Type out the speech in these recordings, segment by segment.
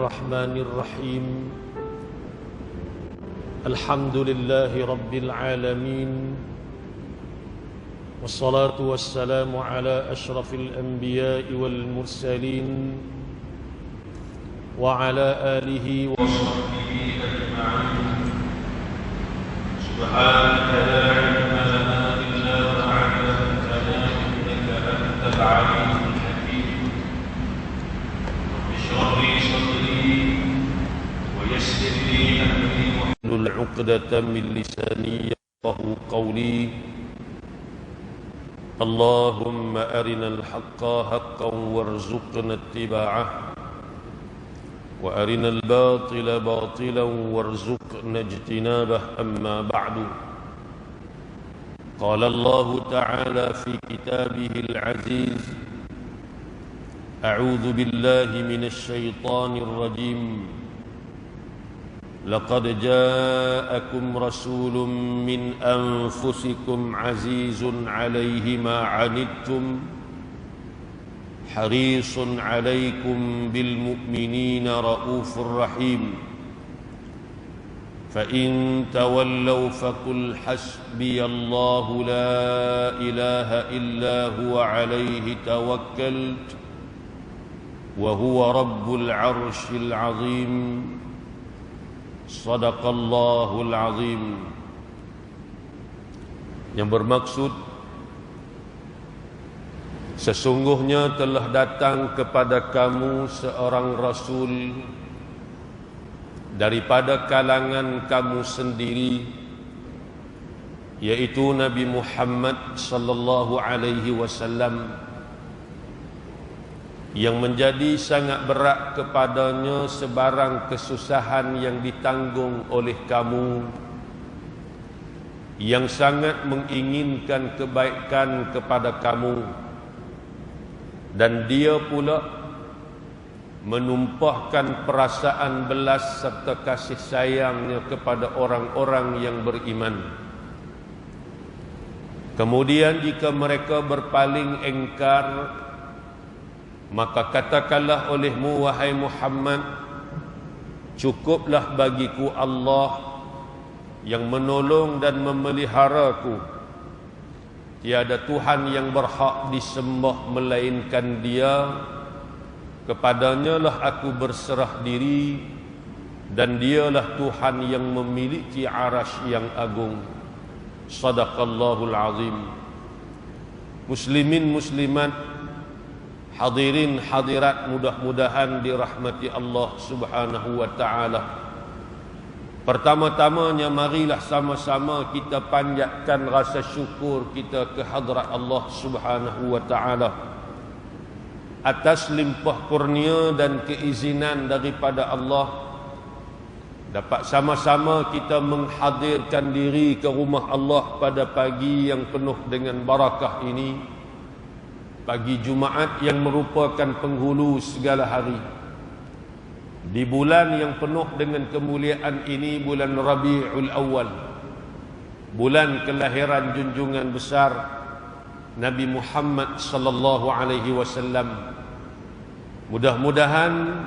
الرحمن الرحيم الحمد لله رب العالمين والصلاة والسلام على أشرف الأنبياء والمرسلين وعلى آله وصحبه أجمعين سبحانك لا علم لنا إلا ما علمتنا إنك أنت العليم الحكيم رب اشرح لي صدري ويسر لي أمري واحلل عقدة من لساني يفقهوا قولي اللهم أرنا الحق حقا وارزقنا اتباعه وأرنا الباطل باطلا وارزقنا اجتنابه أما بعد قال الله تعالى في كتابه العزيز أعوذ بالله من الشيطان الرجيم لقد جاءكم رسول من أنفسكم عزيز عليه ما عنتم حريص عليكم بالمؤمنين رؤوف رحيم فإن تولوا فقل حسبي الله لا إله إلا هو عليه توكلت وهو رب العرش العظيم صدق الله العظيم. Yang bermaksud, sesungguhnya telah datang kepada kamu seorang Rasul daripada kalangan kamu sendiri, yaitu Nabi Muhammad sallallahu alaihi wasallam, yang menjadi sangat berat kepadanya sebarang kesusahan yang ditanggung oleh kamu, yang sangat menginginkan kebaikan kepada kamu, dan dia pula menumpahkan perasaan belas serta kasih sayangnya kepada orang-orang yang beriman. Kemudian jika mereka berpaling engkar, maka katakanlah olehmu wahai Muhammad, cukuplah bagiku Allah yang menolong dan memeliharaku. Tiada Tuhan yang berhak disembah melainkan Dia. Kepadanya lah aku berserah diri, dan Dialah Tuhan yang memiliki arasy yang agung. Sadaqallahul azim. Muslimin muslimat, hadirin hadirat, mudah-mudahan dirahmati Allah Subhanahu wa taala. Pertama-tamanya marilah sama-sama kita panjatkan rasa syukur kita ke hadrat Allah Subhanahu wa taala atas limpah kurnia dan keizinan daripada Allah, dapat sama-sama kita menghadirkan diri ke rumah Allah pada pagi yang penuh dengan barakah ini, pagi Jumaat yang merupakan penghulu segala hari. Di bulan yang penuh dengan kemuliaan ini, bulan Rabiul Awal, bulan kelahiran junjungan besar Nabi Muhammad sallallahu alaihi wasallam. Mudah-mudahan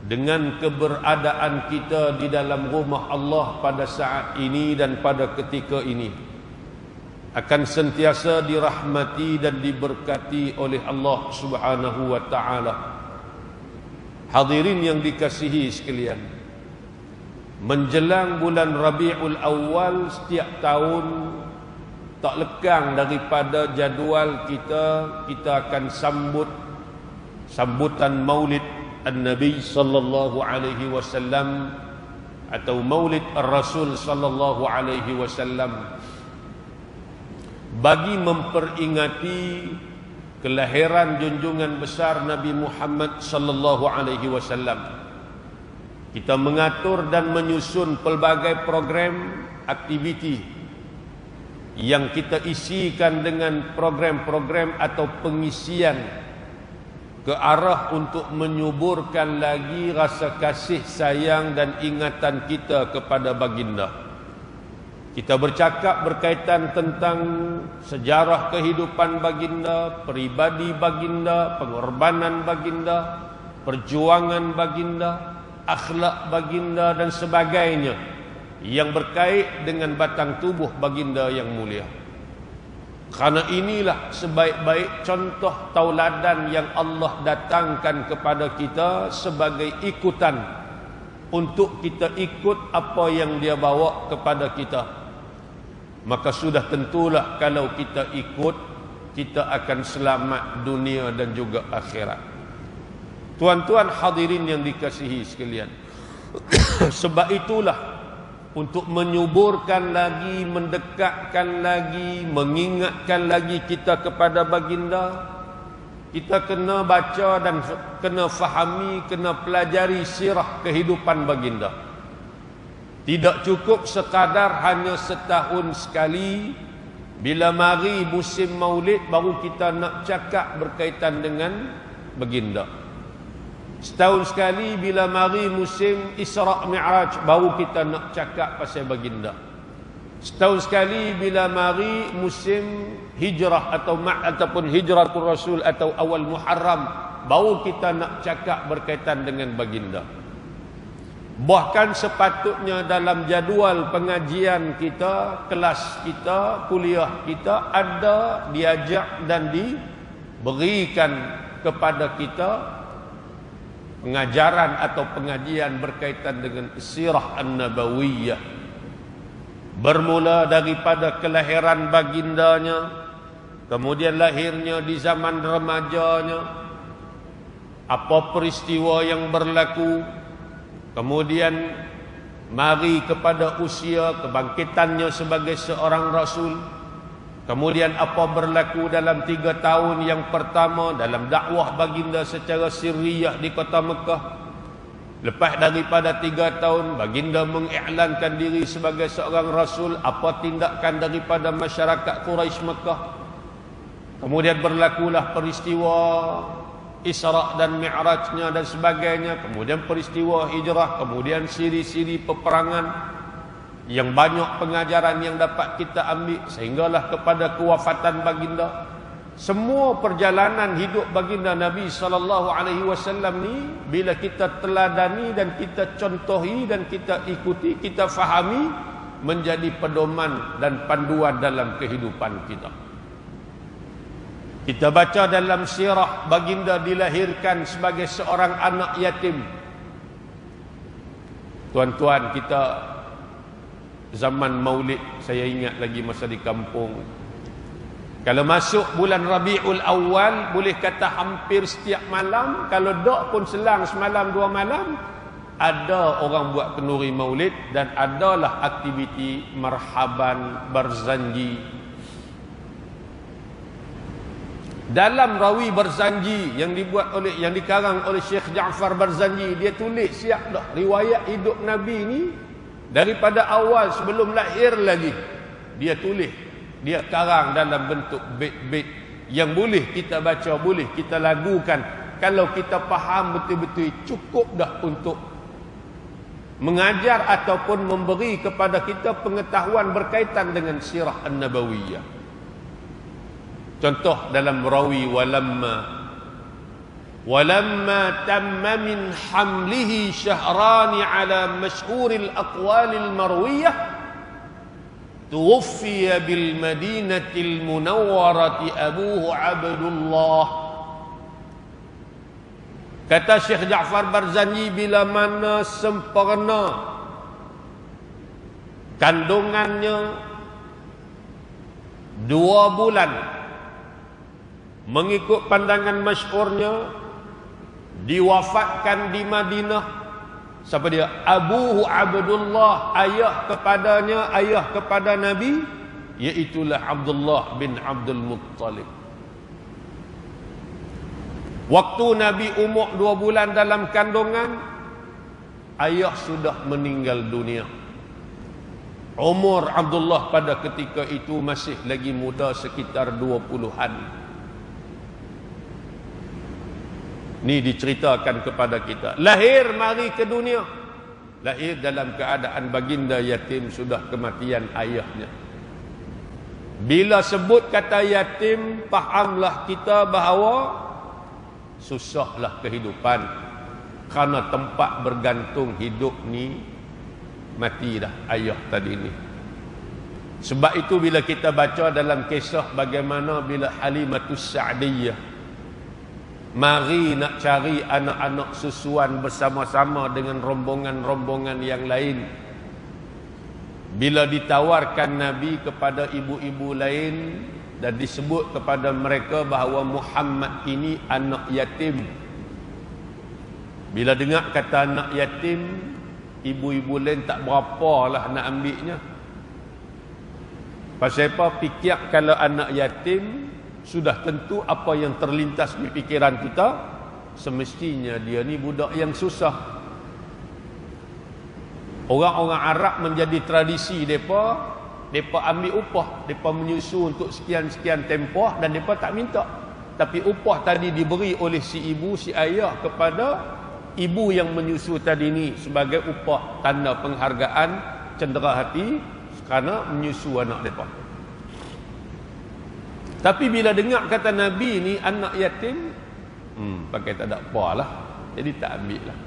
dengan keberadaan kita di dalam rumah Allah pada saat ini dan pada ketika ini akan sentiasa dirahmati dan diberkati oleh Allah Subhanahu wa taala. Hadirin yang dikasihi sekalian, menjelang bulan Rabiul Awal setiap tahun tak lekang daripada jadual kita akan sambutan Maulid An-Nabi sallallahu alaihi wasallam atau Maulid Ar-Rasul sallallahu alaihi wasallam, bagi memperingati kelahiran junjungan besar Nabi Muhammad sallallahu alaihi wasallam. Kita mengatur dan menyusun pelbagai program aktiviti yang kita isikan dengan program-program atau pengisian ke arah untuk menyuburkan lagi rasa kasih sayang dan ingatan kita kepada baginda. Kita bercakap berkaitan tentang sejarah kehidupan baginda, peribadi baginda, pengorbanan baginda, perjuangan baginda, akhlak baginda dan sebagainya yang berkait dengan batang tubuh baginda yang mulia. Karena inilah sebaik-baik contoh tauladan yang Allah datangkan kepada kita sebagai ikutan untuk kita ikut apa yang dia bawa kepada kita. Maka sudah tentulah kalau kita ikut, kita akan selamat dunia dan juga akhirat. Tuan-tuan hadirin yang dikasihi sekalian, sebab itulah untuk menyuburkan lagi, mendekatkan lagi, mengingatkan lagi kita kepada baginda, kita kena baca dan kena fahami, kena pelajari sirah kehidupan baginda. Tidak cukup sekadar hanya setahun sekali bila mari musim maulid baru kita nak cakap berkaitan dengan baginda. Setahun sekali bila mari musim Isra' Mi'raj baru kita nak cakap pasal baginda. Setahun sekali bila mari musim hijrah ataupun hijratul Rasul atau awal Muharram baru kita nak cakap berkaitan dengan baginda. Bahkan sepatutnya dalam jadual pengajian kita, kelas kita, kuliah kita ada diajak dan diberikan kepada kita pengajaran atau pengajian berkaitan dengan sirah an-nabawiyah, bermula daripada kelahiran bagindanya, kemudian lahirnya di zaman remajanya, apa peristiwa yang berlaku, kemudian mari kepada usia kebangkitannya sebagai seorang rasul, kemudian apa berlaku dalam 3 tahun yang pertama dalam dakwah baginda secara sirriyah di kota Mekah. Lepas daripada 3 tahun baginda mengiklankan diri sebagai seorang rasul, apa tindakan daripada masyarakat Quraisy Mekah. Kemudian berlakulah peristiwa Isra' dan Mi'rajnya dan sebagainya, kemudian peristiwa hijrah, kemudian siri-siri peperangan yang banyak pengajaran yang dapat kita ambil sehinggalah kepada kewafatan baginda. Semua perjalanan hidup baginda Nabi SAW ni bila kita teladani dan kita contohi dan kita ikuti, kita fahami, menjadi pedoman dan panduan dalam kehidupan kita. Kita baca dalam sirah baginda dilahirkan sebagai seorang anak yatim. Tuan-tuan, kita zaman maulid, saya ingat lagi masa di kampung, kalau masuk bulan Rabiul Awal, boleh kata hampir setiap malam, kalau dok pun selang semalam 2 malam, ada orang buat kenduri maulid dan adalah aktiviti marhaban, berzanji. Dalam rawi berzanji yang dikarang oleh Syekh Ja'far Barzanji, dia tulis siap dah riwayat hidup Nabi ni daripada awal sebelum lahir lagi. Dia tulis, dia karang dalam bentuk bait-bait yang boleh kita baca, boleh kita lagukan. Kalau kita faham betul-betul, cukup dah untuk mengajar ataupun memberi kepada kita pengetahuan berkaitan dengan sirah an-nabawiyah. Contoh dalam rawi walamma tamma min hamlihi syahrani ala masyhuril aqwalil marwiyah tuwfiya bil madinatil munawwarati abuhu Abdullah. Kata Syekh Ja'far Barzanji, bila mana sempurna kandungannya 2 bulan, mengikut pandangan masyhurnya diwafatkan di Madinah. Siapa dia? Abuhu Abdullah, ayah kepadanya, ayah kepada Nabi, iaitulah Abdullah bin Abdul Muttalib. Waktu Nabi umur 2 bulan dalam kandungan, ayah sudah meninggal dunia. Umur Abdullah pada ketika itu masih lagi muda, sekitar 20-an. Ni diceritakan kepada kita. Lahir mari ke dunia, lahir dalam keadaan baginda yatim, sudah kematian ayahnya. Bila sebut kata yatim, fahamlah kita bahawa susahlah kehidupan. Kerana tempat bergantung hidup ni mati dah ayah tadi ni. Sebab itu bila kita baca dalam kisah bagaimana bila Halimatus Sa'diyah mari nak cari anak-anak susuan bersama-sama dengan rombongan-rombongan yang lain. Bila ditawarkan Nabi kepada ibu-ibu lain dan disebut kepada mereka bahawa Muhammad ini anak yatim. Bila dengar kata anak yatim, ibu-ibu lain tak berapalah nak ambilnya. Pasal apa? Fikir kalau anak yatim, sudah tentu apa yang terlintas di fikiran kita, semestinya dia ni budak yang susah. Orang-orang Arab menjadi tradisi mereka ambil upah, mereka menyusu untuk sekian-sekian tempoh dan mereka tak minta. Tapi upah tadi diberi oleh si ibu, si ayah kepada ibu yang menyusu tadi ni sebagai upah tanda penghargaan, cendera hati kerana menyusu anak mereka. Tapi bila dengar kata Nabi ni anak yatim, pakai tak ada apa lah, jadi tak ambil lah.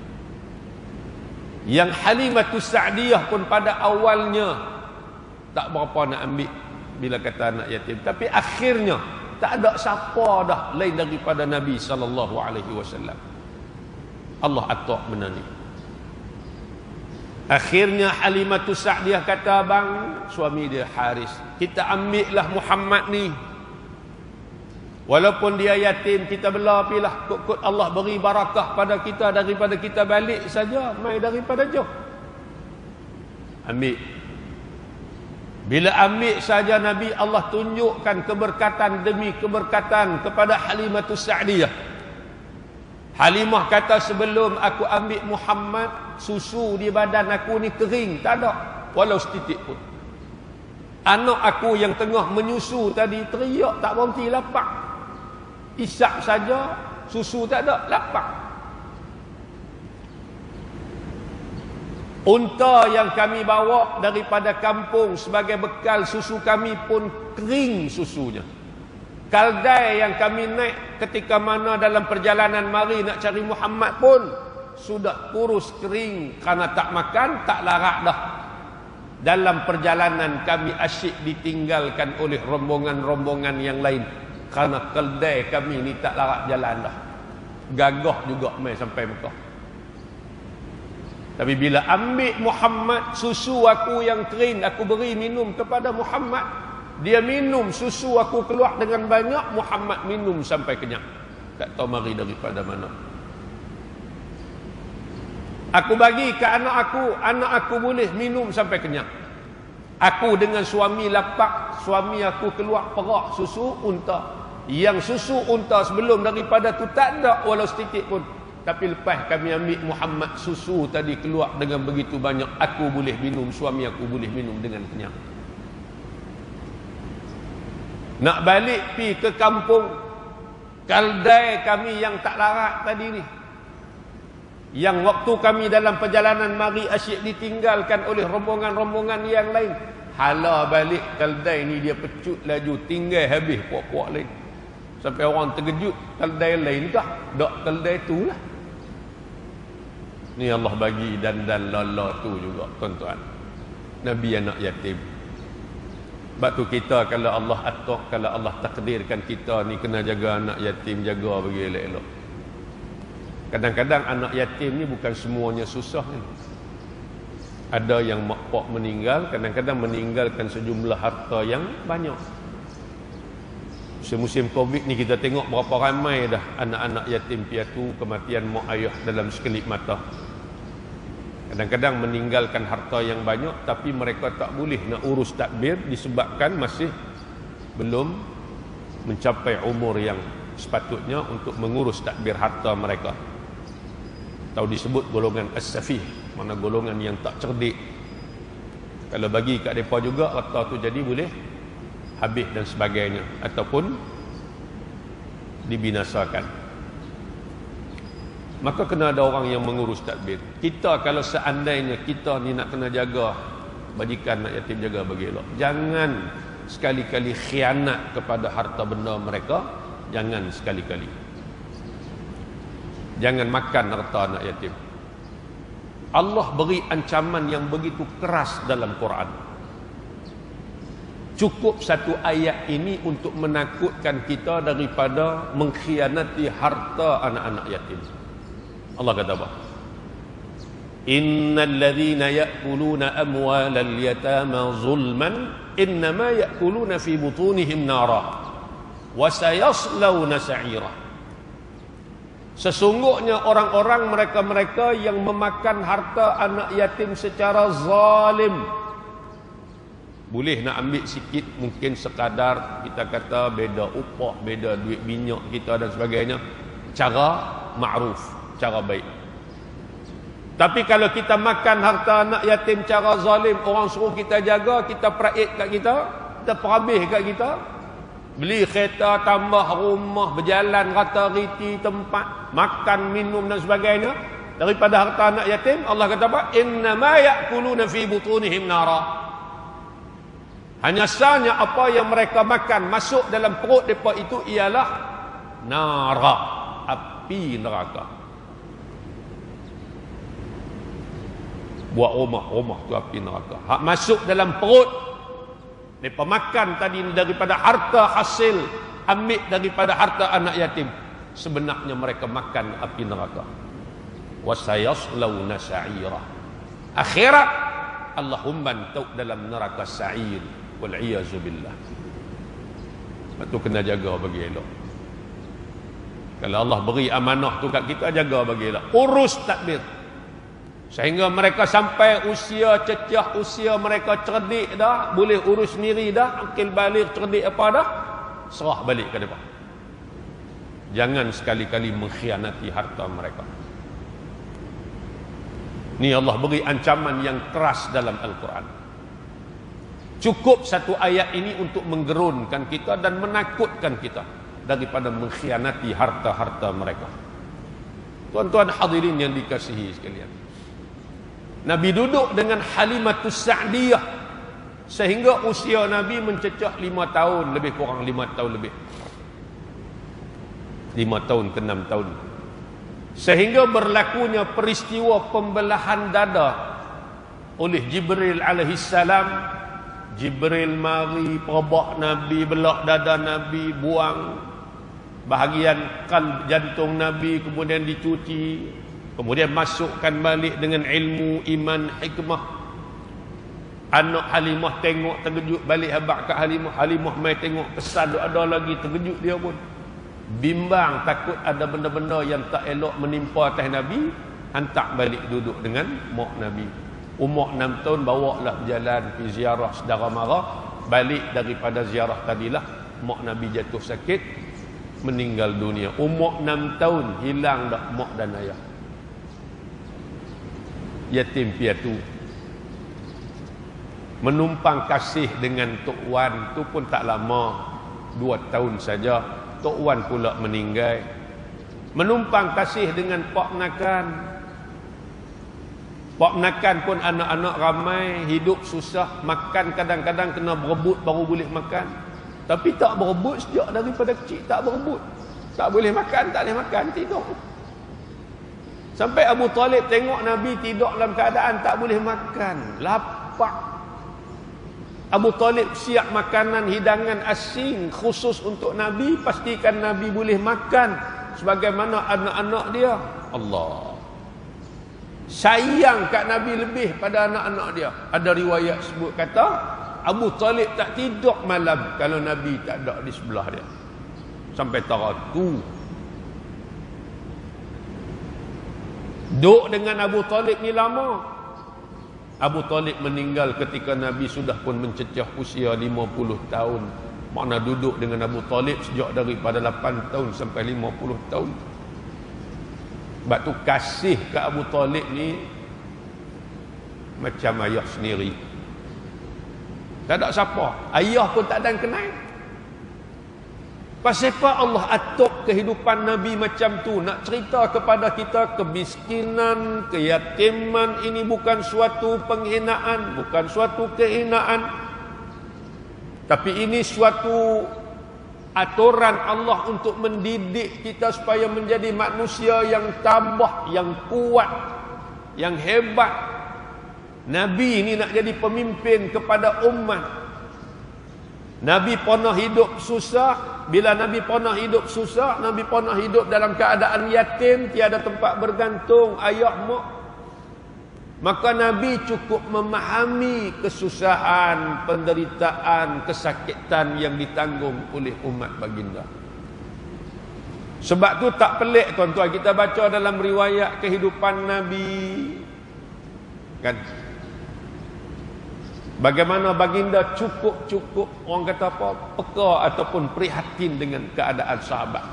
Yang Halimatus Sa'diyah pun pada awalnya tak berapa nak ambil bila kata anak yatim, tapi akhirnya tak ada siapa dah lain daripada Nabi SAW. Allah atok benda ni. Akhirnya Halimatus Sa'diyah kata, bang, suami dia Haris, kita ambillah Muhammad ni. Walaupun dia yatim, kita bela pilah. Kut Allah beri barakah pada kita daripada kita balik saja, mai daripada jauh. Ambil. Bila ambil saja Nabi, Allah tunjukkan keberkatan demi keberkatan kepada Halimatus Sa'diyah. Halimah kata, sebelum aku ambil Muhammad, susu di badan aku ni kering, tak ada walau setitik pun. Anak aku yang tengah menyusu tadi teriak tak berhenti, lapar. Isap saja, susu tak ada, lapar. Unta yang kami bawa daripada kampung sebagai bekal susu kami pun kering susunya. Kaldai yang kami naik ketika mana dalam perjalanan mari nak cari Muhammad pun sudah kurus kering kerana tak makan, tak larat dah. Dalam perjalanan kami asyik ditinggalkan oleh rombongan-rombongan yang lain kerana keldai kami ni tak larat jalan dah. Gagah juga mai sampai Mekah. Tapi bila ambil Muhammad, susu aku yang kering aku beri minum kepada Muhammad, dia minum susu aku keluar dengan banyak, Muhammad minum sampai kenyang. Tak tahu mari daripada mana. Aku bagi ke anak aku boleh minum sampai kenyang. Aku dengan suami lapar, suami aku keluar perak susu unta. Yang susu unta sebelum daripada tu tak ada walau setitik pun. Tapi lepas kami ambil Muhammad, susu tadi keluar dengan begitu banyak, aku boleh minum, suami aku boleh minum dengan kenyang. Nak balik pi ke kampung, kaldai kami yang tak larat tadi ni, yang waktu kami dalam perjalanan mari asyik ditinggalkan oleh rombongan-rombongan yang lain, hala balik kaldai ni dia pecut laju, tinggal habis puak-puak lain. Sampai orang terkejut, keldai lain kah? Tak, keldai tu lah. Ni Allah bagi dan lala tu juga, tuan-tuan. Nabi anak yatim. Sebab tu kita kalau Allah atok, kalau Allah takdirkan kita ni kena jaga anak yatim, jaga bagi elok-elok. Kadang-kadang anak yatim ni bukan semuanya susah ni. Ada yang mak pak meninggal, kadang-kadang meninggalkan sejumlah harta yang banyak. Musim Covid ni kita tengok berapa ramai dah anak-anak yatim piatu, kematian mak ayah dalam sekelip mata. Kadang-kadang meninggalkan harta yang banyak tapi mereka tak boleh nak urus takbir disebabkan masih belum mencapai umur yang sepatutnya untuk mengurus takbir harta mereka. Atau disebut golongan as-safih, mana golongan yang tak cerdik. Kalau bagi kat mereka juga harta tu jadi boleh habis dan sebagainya ataupun dibinasakan. Maka kena ada orang yang mengurus takbir. Kita kalau seandainya kita ni nak kena jaga bajikan nak yatim, jaga bagi elok. Jangan sekali-kali khianat kepada harta benda mereka, jangan sekali-kali. Jangan makan harta anak yatim. Allah beri ancaman yang begitu keras dalam Quran. Cukup satu ayat ini untuk menakutkan kita daripada mengkhianati harta anak-anak yatim. Allah kata apa? Innal ladzina ya'kuluna amwalal yatama zulman innama ya'kuluna fi butunihim nara wa sayaslawna sa'ira. Sesungguhnya orang-orang mereka-mereka yang memakan harta anak yatim secara zalim, boleh nak ambil sikit, mungkin sekadar kita kata beda upah, beda duit minyak kita dan sebagainya, cara ma'ruf, cara baik. Tapi kalau kita makan harta anak yatim cara zalim, orang suruh kita jaga, kita peraik kat kita, kita perhabis kat kita, beli kereta, tambah rumah, berjalan rata-riti tempat, makan, minum dan sebagainya daripada harta anak yatim. Allah kata apa? Innama ya'kuluna fi butunihim nara. Hanya sahaja apa yang mereka makan masuk dalam perut mereka itu ialah nara, api neraka. Buat rumah tu api neraka. Hak masuk dalam perut, mereka makan tadi daripada harta hasil ambil daripada harta anak yatim, sebenarnya mereka makan api neraka. Wasayaslawna sa'ira. Akhirat Allahumma tau dalam neraka sa'ir. Wal'iyazu billah. Itu kena jaga bagi elok. Kalau Allah beri amanah tu kat kita, jaga bagi elok. Urus takbir sehingga mereka sampai usia cecah, usia mereka cerdik dah, boleh urus sendiri dah, akil balik, cerdik apa dah, serah balik ke depan. Jangan sekali-kali mengkhianati harta mereka. Ni Allah beri ancaman yang keras dalam Al-Quran. Cukup satu ayat ini untuk menggerunkan kita dan menakutkan kita daripada mengkhianati harta-harta mereka. Tuan-tuan hadirin yang dikasihi sekalian, Nabi duduk dengan Halimatus Sa'diyah sehingga usia Nabi mencecah 5 tahun, lebih kurang 5 tahun lebih, 5 tahun ke 6 tahun, sehingga berlakunya peristiwa pembelahan dada oleh Jibril alaihissalam. Jibril mari perabak Nabi, belah dada Nabi, buang bahagian kalb jantung Nabi, kemudian dicuci, kemudian masukkan balik dengan ilmu, iman, hikmah. Anak Halimah tengok terkejut, balik habaq kat Halimah. Halimah mai tengok, pesan ada lagi, terkejut dia pun. Bimbang, takut ada benda-benda yang tak elok menimpa atas Nabi, hantar balik duduk dengan mak Nabi. Umur 6 tahun bawa lah berjalan pergi ziarah saudara mara. Balik daripada ziarah tadilah mak Nabi jatuh sakit, meninggal dunia. Umur 6 tahun hilang dah mak dan ayah, yatim piatu. Menumpang kasih dengan Tok Wan tu pun tak lama, 2 tahun saja Tok Wan pula meninggal. Menumpang kasih dengan Pak Nakan. Pak Nakan pun anak-anak ramai, hidup susah, makan kadang-kadang kena berebut baru boleh makan. Tapi tak berebut sejak daripada kecil, tak berebut. Tak boleh makan, tak boleh makan, tidur. Sampai Abu Talib tengok Nabi tidur dalam keadaan tak boleh makan, lapar. Abu Talib siap makanan, hidangan asing khusus untuk Nabi, pastikan Nabi boleh makan sebagaimana anak-anak dia. Allah sayang kat Nabi lebih pada anak-anak dia. Ada riwayat sebut kata Abu Talib tak tidur malam kalau Nabi tak ada di sebelah dia. Sampai tara tu duduk dengan Abu Talib ni lama. Abu Talib meninggal ketika Nabi sudah pun mencecah usia 50 tahun. Makna duduk dengan Abu Talib sejak daripada 8 tahun sampai 50 tahun. Sebab tu kasih ke Abu Talib ni macam ayah sendiri. Tak ada siapa, ayah pun tak ada yang kenal. Pasal apa Allah atur kehidupan Nabi macam tu? Nak cerita kepada kita kemiskinan, keyatiman ini bukan suatu penghinaan, bukan suatu kehinaan, tapi ini suatu aturan Allah untuk mendidik kita supaya menjadi manusia yang tabah, yang kuat, yang hebat. Nabi ini nak jadi pemimpin kepada umat. Nabi pernah hidup susah. Bila Nabi pernah hidup susah, Nabi pernah hidup dalam keadaan yatim, tiada tempat bergantung, ayah mak. Maka Nabi cukup memahami kesusahan, penderitaan, kesakitan yang ditanggung oleh umat baginda. Sebab tu tak pelik tuan-tuan kita baca dalam riwayat kehidupan Nabi, kan, bagaimana baginda cukup orang kata apa, peka ataupun prihatin dengan keadaan sahabat.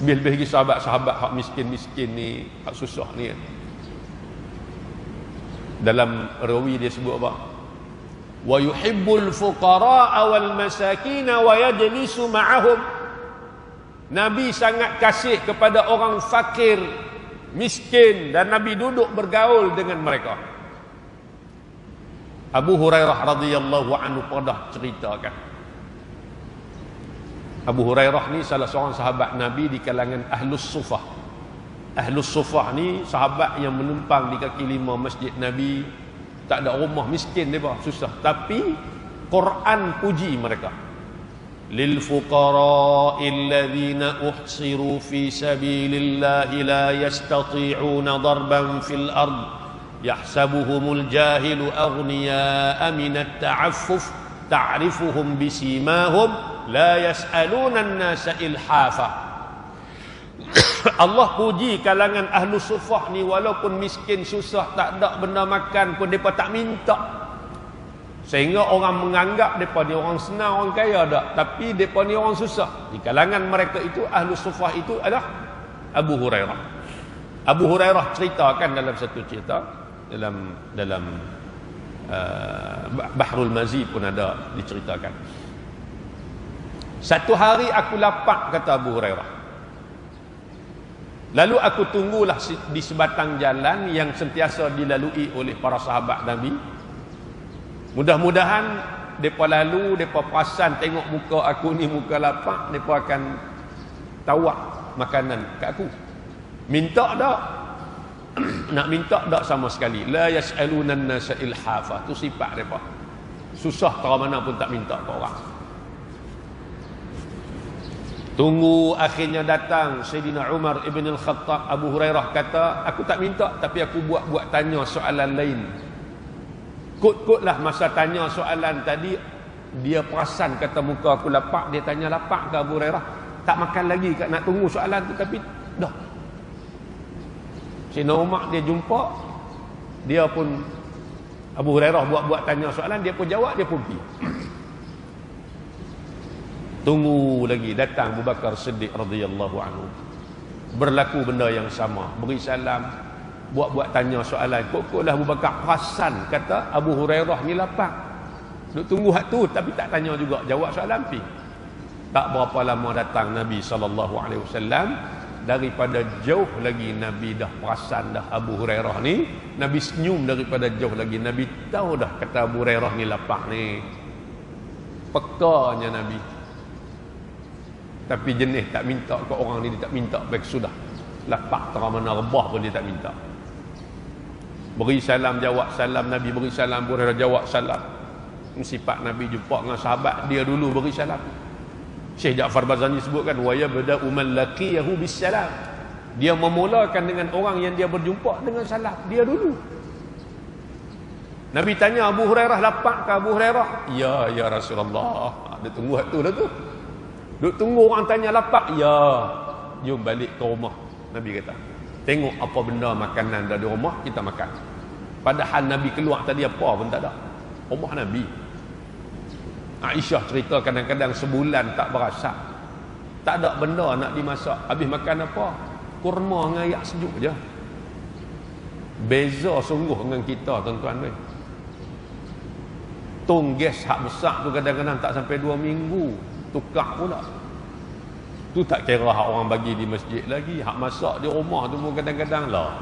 Lebih lagi sahabat-sahabat hak miskin-miskin ni, hak susah ni, kan. Dalam rawi dia sebut apa? Wa yuhibbul fuqara'a wal masakin wa yajlisu ma'ahum. Nabi sangat kasih kepada orang fakir, miskin, dan Nabi duduk bergaul dengan mereka. Abu Hurairah radhiyallahu anhu pernah ceritakan. Abu Hurairah ni salah seorang sahabat Nabi di kalangan Ahlus Sufah. Ahlus Sufah ni sahabat yang menumpang di kaki lima masjid Nabi. Tak ada rumah, miskin mereka, susah. Tapi Quran puji mereka. Lil fuqara'il ladzina uhsiru fi sabilillahi la yastati'una darban fil ard yahsabuhumul jahilu aghniya'a minat ta'affuf ta'rifuhum bisimahum la yas'aluna an-nasa ilhafa. Allah puji kalangan ahlu sufah ni, walaupun miskin susah, tak ada benda makan pun mereka tak minta. Sehingga orang menganggap mereka ni orang senang, orang kaya tak. Tapi mereka ni orang susah. Di kalangan mereka itu, ahlu sufah itu adalah Abu Hurairah. Abu Hurairah ceritakan dalam satu cerita, dalam Bahrul Mazi pun ada diceritakan. Satu hari aku lapar, kata Abu Hurairah. Lalu aku tunggulah di sebatang jalan yang sentiasa dilalui oleh para sahabat Nabi. Mudah-mudahan mereka lalu, mereka perasan tengok muka aku ni muka lapar, mereka akan tawak makanan kat aku. Minta tak? Nak minta tak sama sekali. La yas'aluna an-nasa ilhafa. Tu sifat mereka. Susah tera mana pun tak minta ke orang. Tunggu, akhirnya datang Sayyidina Umar ibn al-Khattab. Abu Hurairah kata, aku tak minta, tapi aku buat tanya soalan lain. Kot-kotlah masa tanya soalan tadi, dia perasan kata muka aku lapar. Dia tanya lapar ke Abu Hurairah? Tak makan lagi, nak tunggu soalan tu, tapi dah. Sayyidina Umar dia jumpa, dia pun, Abu Hurairah buat tanya soalan, dia pun jawab, dia pun pergi. Tunggu lagi, datang Abu Bakar Siddiq radhiyallahu anhu. Berlaku benda yang sama, beri salam, buat tanya soalan. Kok-koklah Abu Bakar perasan kata Abu Hurairah ni lapar. Duk tunggu hak tu tapi tak tanya juga, jawab soalan pi. Tak berapa lama datang Nabi SAW. Daripada jauh lagi Nabi dah perasan dah Abu Hurairah ni. Nabi senyum daripada jauh lagi. Nabi tahu dah kata Abu Hurairah ni lapar ni. Pekanya Nabi. Tapi jenis tak minta ke orang ni, dia tak minta baik sudah. Lapar tera mana rebah pun dia tak minta. Beri salam, jawab salam. Nabi beri salam, Abu Hurairah jawab salam. Sifat Nabi jumpa dengan sahabat, dia dulu beri salam. Syekh Ja'far Bazani sebutkan, wa yabda'u man laqiyahu bisalam. Dia memulakan dengan orang yang dia berjumpa dengan salam, dia dulu. Nabi tanya Abu Hurairah lapar ke Abu Hurairah? Ya Rasulullah. Dia tunggu waktu dah tu. Duk tunggu orang tanya lapar. Ya. Jom balik ke rumah. Nabi kata, tengok apa benda makanan dah di rumah, kita makan. Padahal Nabi keluar tadi apa pun tak ada. Rumah Nabi. Aisyah cerita kadang-kadang sebulan tak berasak. Tak ada benda nak dimasak. Habis makan apa? Kurma dengan air sejuk je. Beza sungguh dengan kita, tuan-tuan. Tong gas hak besar tu kadang-kadang tak sampai 2 minggu. Tukar pula. Tu tak kira hak orang bagi di masjid lagi. Hak masak di rumah tu pun kadang-kadang lah.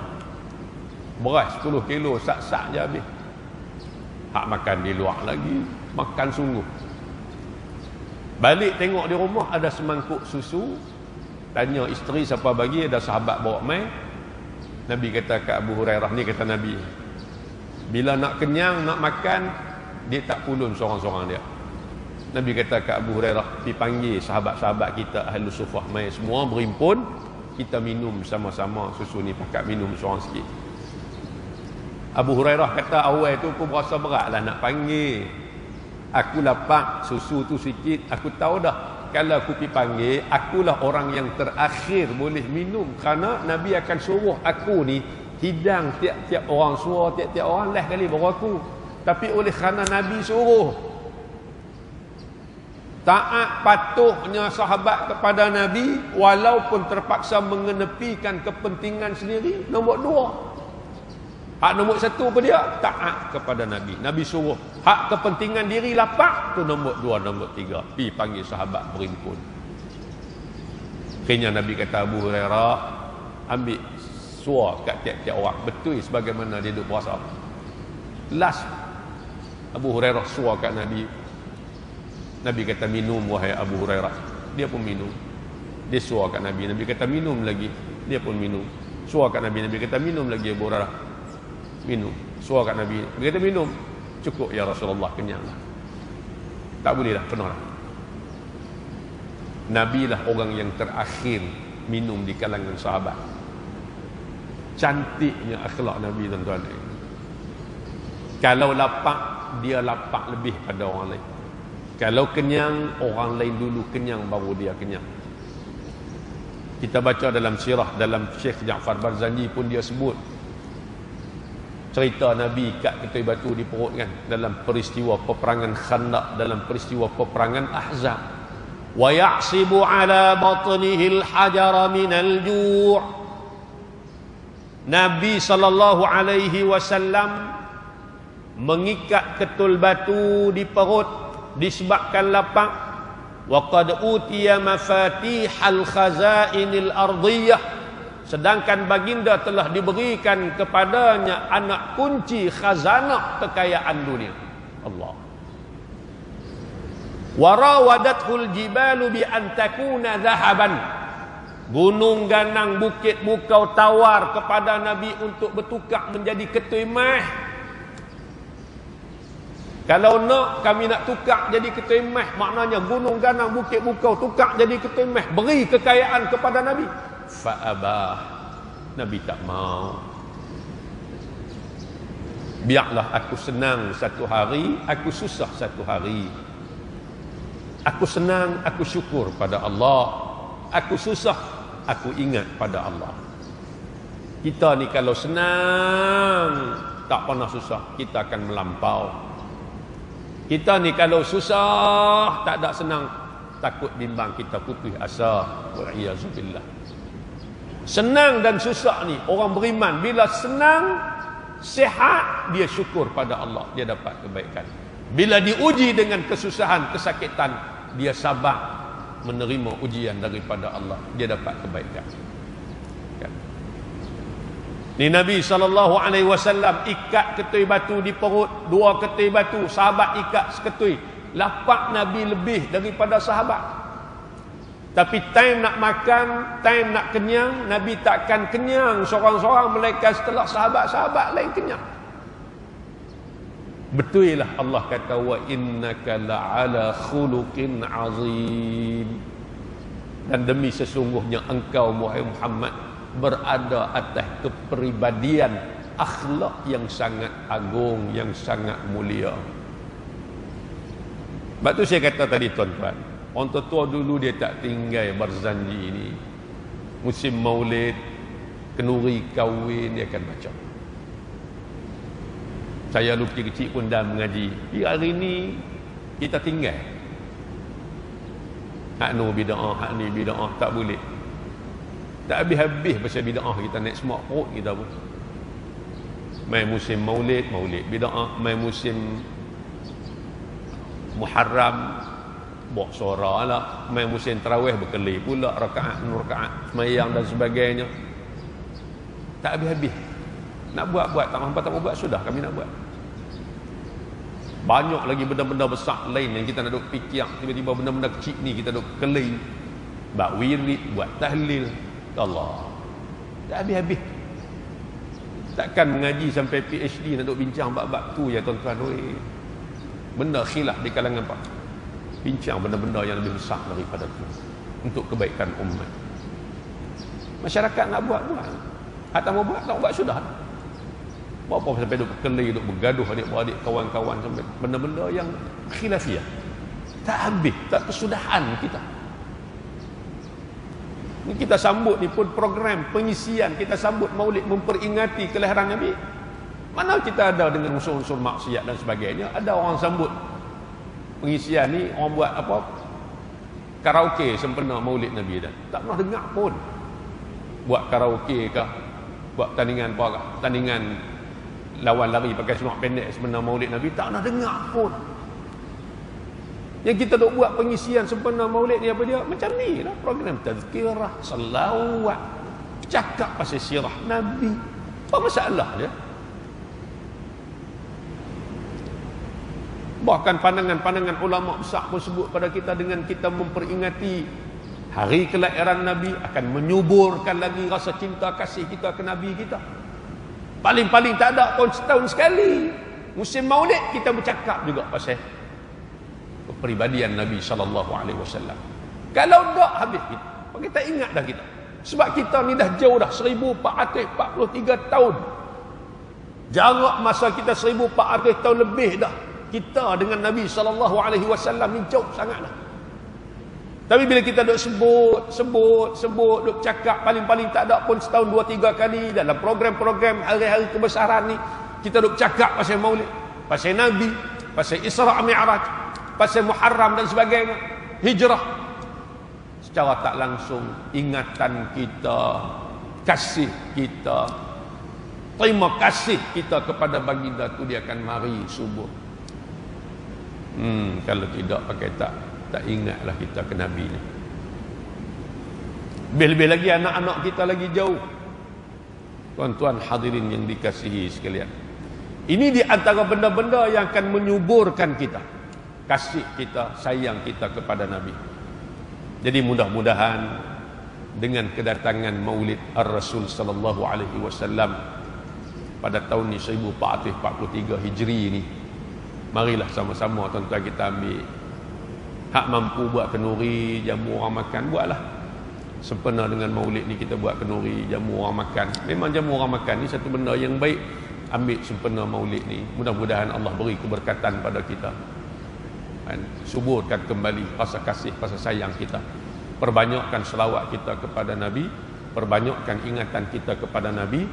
Beras 10 kilo sak-sak je habis. Hak makan di luar lagi. Makan sungguh. Balik tengok di rumah ada semangkuk susu. Tanya isteri siapa bagi, ada sahabat bawa mai. Nabi kata ke Abu Hurairah, ni kata Nabi, bila nak kenyang, nak makan, dia tak pulun seorang-seorang dia. Nabi kata ke Abu Hurairah, pergi panggil sahabat-sahabat kita ahli sufah mai semua berimpun, kita minum sama-sama susu ni, pakat minum seorang sikit. Abu Hurairah kata, awal tu aku berasa berat lah nak panggil. Aku lapar susu tu sikit, aku tahu dah kalau aku pergi panggil, akulah orang yang terakhir boleh minum, kerana Nabi akan suruh aku ni hidang tiap-tiap orang, suruh tiap-tiap orang lah kali baru aku. Tapi oleh kerana Nabi suruh, taat patuhnya sahabat kepada Nabi, walaupun terpaksa mengenepikan kepentingan sendiri. Nombor 2, hak nombor 1 apa dia? Taat kepada Nabi. Nabi suruh, hak kepentingan diri lapar, tu nombor 2, nombor 3. Pergi panggil sahabat berimpun. Akhirnya Nabi kata, Abu Hurairah, ambil suar kat tiap-tiap orang, betul sebagaimana dia duduk puasa. Last Abu Hurairah suar kat Nabi. Nabi kata, minum wahai Abu Hurairah. Dia pun minum. Dia suar kat Nabi. Nabi kata, minum lagi. Dia pun minum. Suar kat Nabi. Nabi kata, minum lagi Abu Hurairah. Minum. Suar kat Nabi. Nabi kata, minum. Cukup ya Rasulullah, kenyang lah. Tak boleh dah, penuh dah. Nabi lah orang yang terakhir minum di kalangan sahabat. Cantiknya akhlak Nabi, tuan-tuan. Kalau lapar, dia lapar lebih pada orang lain. Kalau kenyang, orang lain dulu kenyang baru dia kenyang. Kita baca dalam sirah, dalam Syekh Ja'far Barzanji pun dia sebut cerita Nabi ikat ketui batu di perut kan, dalam peristiwa peperangan Khandaq, dalam peristiwa peperangan Ahzab. Wa ya'sibu ala batnihi al-hajara min al-ju'. Nabi sallallahu alaihi wasallam mengikat ketul batu di perut disebabkan lapar. Wa qad utiya mafatihal khazainil ardiyah. Sedangkan baginda telah diberikan kepadanya anak kunci khazanah kekayaan dunia. Allah. Warawadathul jibalu bi an takuna dhahaban. Gunung ganang bukit bukau tawar kepada Nabi untuk bertukar menjadi ketui emas. Kalau nak, kami nak tukar jadi ketui emas, maknanya gunung ganang bukit bukau tukar jadi ketui emas, beri kekayaan kepada Nabi. Fa'abah. Nabi tak mau. Biarlah aku senang satu hari, aku susah satu hari. Aku senang, aku syukur pada Allah. Aku susah, aku ingat pada Allah. Kita ni kalau senang, tak pernah susah, kita akan melampau. Kita ni kalau susah, tak ada senang, takut bimbang kita putus asa. Wa'iyazubillah. Senang dan susah ni, orang beriman bila senang, sihat, dia syukur pada Allah, dia dapat kebaikan. Bila diuji dengan kesusahan, kesakitan, dia sabar menerima ujian daripada Allah, dia dapat kebaikan. Kan? Ni Nabi SAW ikat ketui batu di perut, 2 ketui batu, sahabat ikat seketui. Lapak Nabi lebih daripada sahabat. Tapi time nak makan, time nak kenyang, Nabi takkan kenyang seorang-seorang, melainkan setelah sahabat-sahabat lain kenyang. Betul lah Allah kata, wa innaka la'ala khuluqin azim. Dan demi sesungguhnya engkau wahai Muhammad berada atas kepribadian akhlak yang sangat agung, yang sangat mulia. Sebab tu saya kata tadi tuan-tuan, orang tua dulu dia tak tinggal Barzanji ini. Musim maulid, kenuri kahwin, dia akan baca. Saya dulu kecil pun dah mengaji. Hari ni kita tinggal. Hak nu bid'ah, hak ni bid'ah, tak boleh. Tak habis-habis pasal bid'ah kita naik semak perut kita pun. Main musim maulid, maulid bid'ah, main musim Muharram, buat suara lah, main musim tarawih berkeli pula, rakaat rakaat semayang dan sebagainya. Tak habis-habis. Nak buat tak mampu, tak mau buat, sudah kami nak buat. Banyak lagi benda-benda besar lain yang kita nak duk fikir. Tiba-tiba benda-benda kecil ni kita duk kelai. Buat wirid, buat tahlil. Allah. Tak habis-habis. Takkan mengaji sampai PhD nak duk bincang bab-bab tu ya tuan-tuan. Benda khilaf di kalangan pak. Bincang benda-benda yang lebih besar daripada tu. Untuk kebaikan umat. Masyarakat nak buat-buat. Atau mau buat, tak buat sudah. Apa sampai duk berkelahi, duk bergaduh adik-beradik, kawan-kawan sampai benda-benda yang khilafiyah. Tak habis, tak kesudahan kita. Ini kita sambut ni pun program pengisian, kita sambut Maulid memperingati kelahiran Nabi. Mana kita ada dengan unsur-unsur maksiat dan sebagainya. Ada orang sambut pengisian ni, orang buat apa? Karaoke sempena Maulid Nabi dah. Tak pernah dengar pun. Buat karaoke kah? Buat tandingan apa kah? Tandingan lawan lari pakai seluar pendek sempena Maulid Nabi, tak pernah dengar pun. Yang kita duk buat pengisian sempena Maulid ni apa dia? Macam ni lah program tazkirah, salawat, cakap pasal sirah Nabi. Apa masalah dia? Bahkan pandangan-pandangan ulama besar pun sebut pada kita dengan kita memperingati hari kelahiran Nabi akan menyuburkan lagi rasa cinta kasih kita ke Nabi kita. Paling-paling tak ada pun setahun sekali musim Maulid kita bercakap juga pasal kepribadian Nabi SAW. Kalau tak habis kita ingat dah kita. Sebab kita ni dah jauh dah 1443 tahun. Jarak masa kita 1400 tahun lebih dah. Kita dengan Nabi SAW ni jauh sangat dah. Tapi bila kita duk sebut, duk cakap, paling-paling tak ada pun setahun 2-3 kali dalam program-program hari-hari kebesaran ni, kita duk cakap pasal Maulid, pasal Nabi, pasal Isra' Mi'raj, pasal Muharram dan sebagainya, hijrah. Secara tak langsung ingatan kita, kasih kita, terima kasih kita kepada baginda tu dia akan mari subuh. Kalau tidak pakai tak ingatlah kita ke Nabi ni. Lebih-lebih lagi anak-anak kita lagi jauh. Tuan-tuan hadirin yang dikasihi sekalian, ini di antara benda-benda yang akan menyuburkan kita, kasih kita, sayang kita kepada Nabi. Jadi mudah-mudahan dengan kedatangan Maulid Ar-Rasul sallallahu alaihi wasallam pada tahun ni 1443 Hijri ni, marilah sama-sama tuan-tuan kita ambil. Hak mampu buat kenduri, jamu orang makan, buatlah. Sempena dengan Maulid ni kita buat kenduri, jamu orang makan. Memang jamu orang makan ni satu benda yang baik. Ambil sempena Maulid ni. Mudah-mudahan Allah beri keberkatan pada kita. Suburkan kembali rasa kasih, rasa sayang kita. Perbanyakkan selawat kita kepada Nabi. Perbanyakkan ingatan kita kepada Nabi.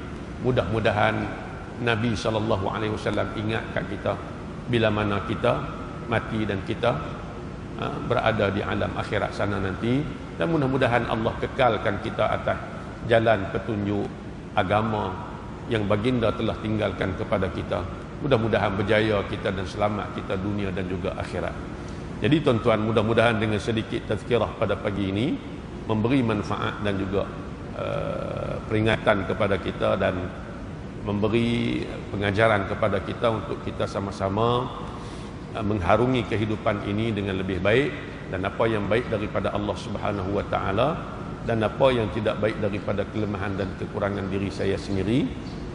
Mudah-mudahan Nabi SAW ingat kat kita bila mana kita mati dan kita berada di alam akhirat sana nanti. Dan mudah-mudahan Allah kekalkan kita atas jalan petunjuk agama yang baginda telah tinggalkan kepada kita. Mudah-mudahan berjaya kita dan selamat kita dunia dan juga akhirat. Jadi tuan-tuan, mudah-mudahan dengan sedikit tazkirah pada pagi ini memberi manfaat dan juga peringatan kepada kita dan memberi pengajaran kepada kita untuk kita sama-sama mengharungi kehidupan ini dengan lebih baik, dan apa yang baik daripada Allah Subhanahu wa taala dan apa yang tidak baik daripada kelemahan dan kekurangan diri saya sendiri.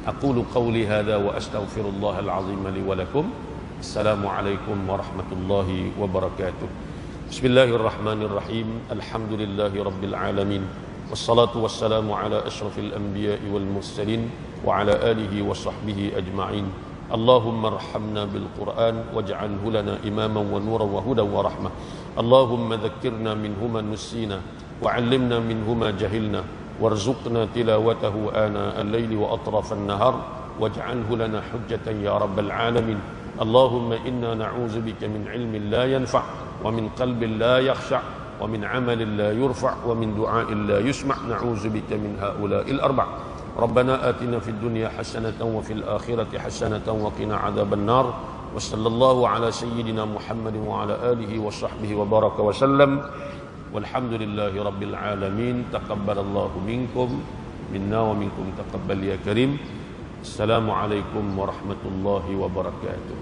Aqulu qawli hadza wa astaghfirullahal azim li wa lakum. Assalamualaikum warahmatullahi wabarakatuh. Bismillahirrahmanirrahim. Alhamdulillahi rabbil alamin. Wassalatu wassalamu ala asyrafil anbiya'i wal mursalin wa ala alihi wa sahbihi ajma'in. Allahumma arhamna bil Qur'an waj'alhu lana imaman wa nuran wa hudan wa rahmah. Allahumma dhakkirna minhu ma nusina wa 'allimna minhu ma jahilna warzuqna tilawatahu ana al-laili wa atraf an-nahar waj'alhu lana hujjatan ya rabbal alamin. Allahumma inna na'udzu bika min 'ilmin la yanfa' wa min qalbin la yakhsha' wa min 'amalin la yurfa' wa min du'a'in la yusma'. Na'udzu bika min ha'ula'il arba'. ربنا آتنا في الدنيا حسنة وفي الآخرة حسنة وقنا عذاب النار. وصلى الله على سيدنا محمد وعلى آله وصحبه وبارك وسلم والحمد لله رب العالمين. تقبل الله منكم منا ومنكم تقبل يا كريم. السلام عليكم ورحمة الله وبركاته.